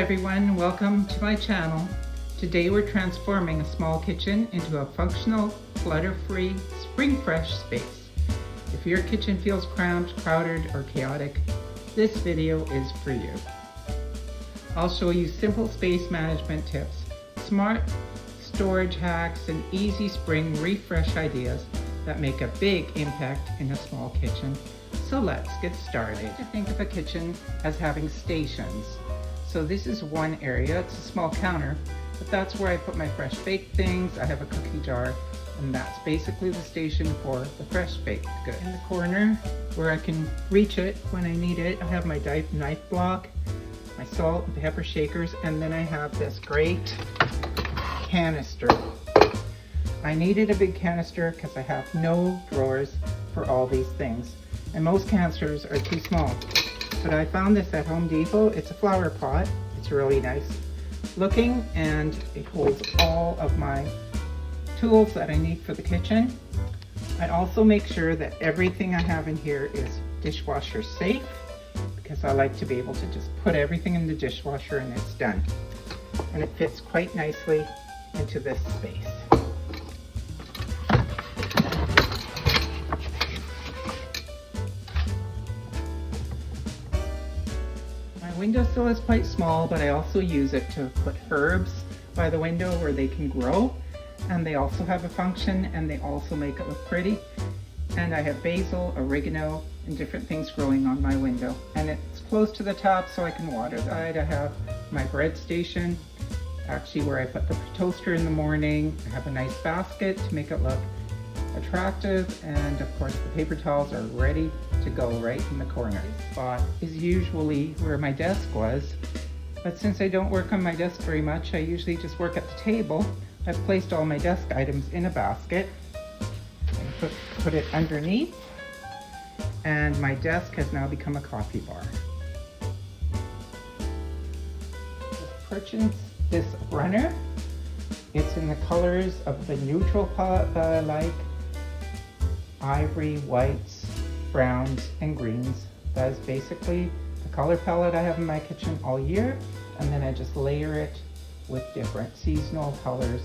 everyone, welcome to my channel. Today we're transforming a small kitchen into a functional, clutter-free, spring-fresh space. If your kitchen feels cramped, crowded, or chaotic, this video is for you. I'll show you simple space management tips, smart storage hacks, and easy spring refresh ideas that make a big impact in a small kitchen. So let's get started. I think of a kitchen as having stations. So this is one area, it's a small counter, but that's where I put my fresh baked things. I have a cookie jar, and that's basically the station for the fresh baked goods. In the corner where I can reach it when I need it, I have my knife block, my salt and pepper shakers, and then I have this great canister. I needed a big canister because I have no drawers for all these things, and most canisters are too small. But I found this at Home Depot. It's a flower pot. It's really nice looking, and it holds all of my tools that I need for the kitchen. I also make sure that everything I have in here is dishwasher safe, because I like to be able to just put everything in the dishwasher and it's done. And it fits quite nicely into this space. Windowsill is quite small, but I also use it to put herbs by the window where they can grow, and they also have a function, and they also make it look pretty. And I have basil, oregano, and different things growing on my window, and it's close to the top so I can water them. I have my bread station, actually where I put the toaster in the morning. I have a nice basket to make it look attractive, and of course the paper towels are ready to go right in the corner. This spot is usually where my desk was, but since I don't work on my desk very much, I usually just work at the table. I've placed all my desk items in a basket and put it underneath, and my desk has now become a coffee bar. Just purchased this runner. It's in the colors of the neutral palette that I like: ivory, whites, browns, and greens. That is basically the color palette I have in my kitchen all year, and then I just layer it with different seasonal colors.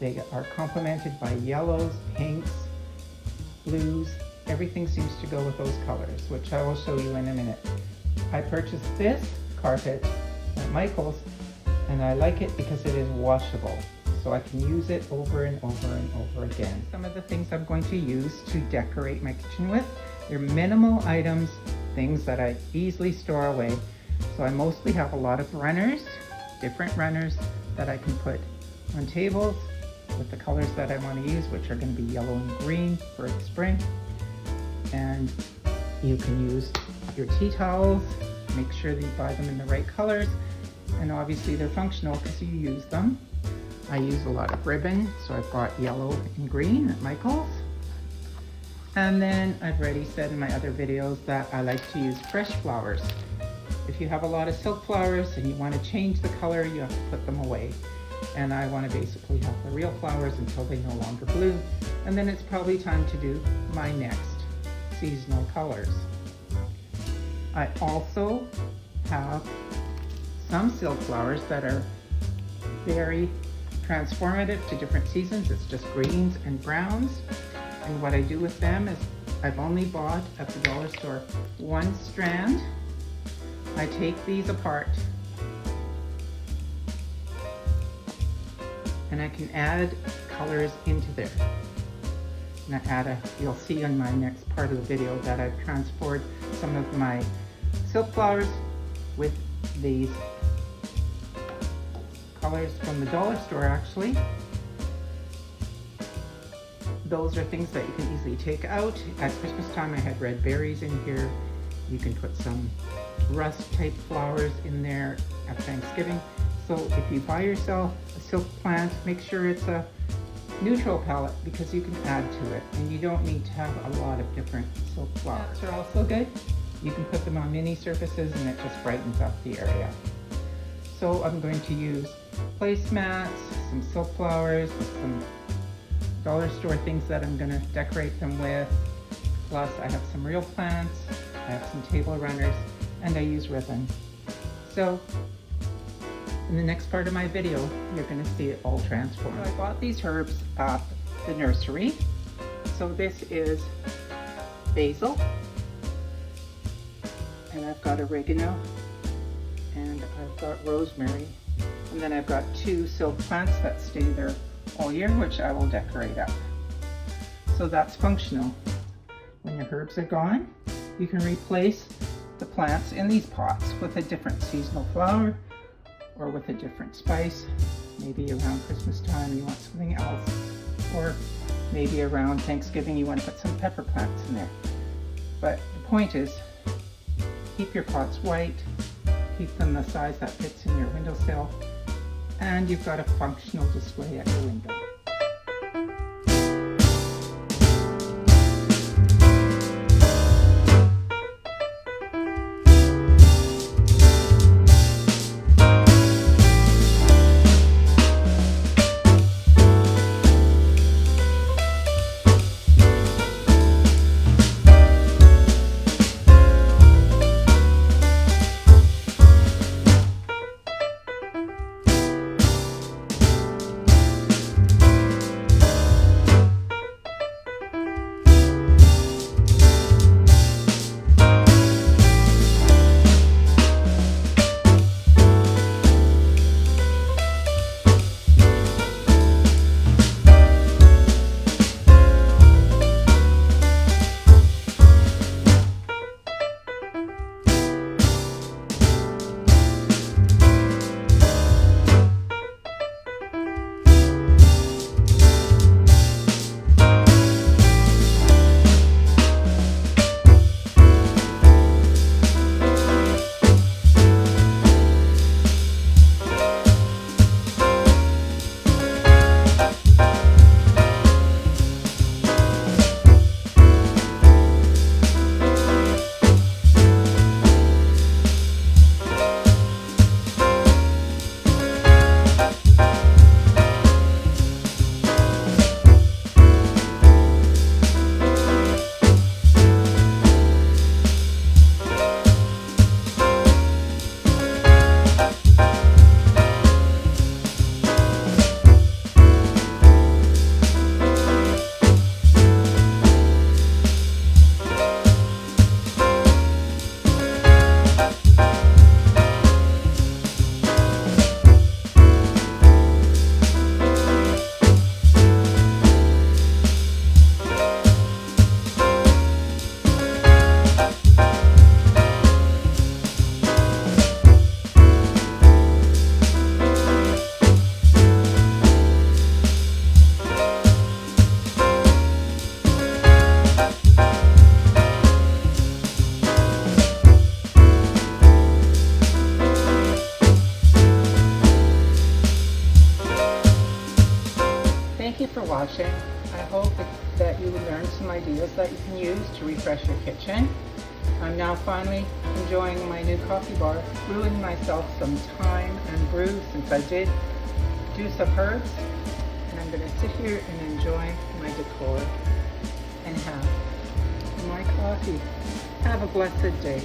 They are complemented by yellows, pinks, blues. Everything seems to go with those colors, which I will show you in a minute. I purchased this carpet at Michael's, and I like it because it is washable, so I can use it over and over and over again. Some of the things I'm going to use to decorate my kitchen with, they're minimal items, things that I easily store away. So I mostly have a lot of runners, different runners that I can put on tables with the colors that I want to use, which are going to be yellow and green for the spring. And you can use your tea towels, make sure that you buy them in the right colors, and obviously they're functional because you use them. I use a lot of ribbon, so I've got yellow and green at Michael's. And then I've already said in my other videos that I like to use fresh flowers. If you have a lot of silk flowers and you want to change the color, you have to put them away. And I want to basically have the real flowers until they no longer bloom. And then it's probably time to do my next seasonal colors. I also have some silk flowers that are very transformative to different seasons. It's just greens and browns. And what I do with them is I've only bought at the dollar store one strand. I take these apart and I can add colors into there. And you'll see in my next part of the video that I've transferred some of my silk flowers with these colors from the dollar store, actually. Those are things that you can easily take out. At Christmas time I had red berries in here. You can put some rust type flowers in there at Thanksgiving. So if you buy yourself a silk plant, make sure it's a neutral palette, because you can add to it, and you don't need to have a lot of different silk flowers. Plants are also good. You can put them on mini surfaces and it just brightens up the area. So I'm going to use placemats, some silk flowers, some dollar store things that I'm going to decorate them with. Plus I have some real plants, I have some table runners, and I use ribbon. So In the next part of my video, you're going to see it all transformed. I bought these herbs at the nursery. So this is basil, and I've got oregano, and I've got rosemary, and then I've got 2 silk plants that stay there all year, which I will decorate up. So that's functional. When your herbs are gone, you can replace the plants in these pots with a different seasonal flower or with a different spice. Maybe around Christmas time you want something else, or maybe around Thanksgiving you want to put some pepper plants in there. But the point is, keep your pots white, keep them the size that fits in your windowsill, and you've got a functional display at your window. Thank you for watching. I hope that you learned some ideas that you can use to refresh your kitchen. I'm now finally enjoying my new coffee bar, brewing myself some thyme and brew since I did do some herbs, and I'm going to sit here and enjoy my decor and have my coffee. Have a blessed day.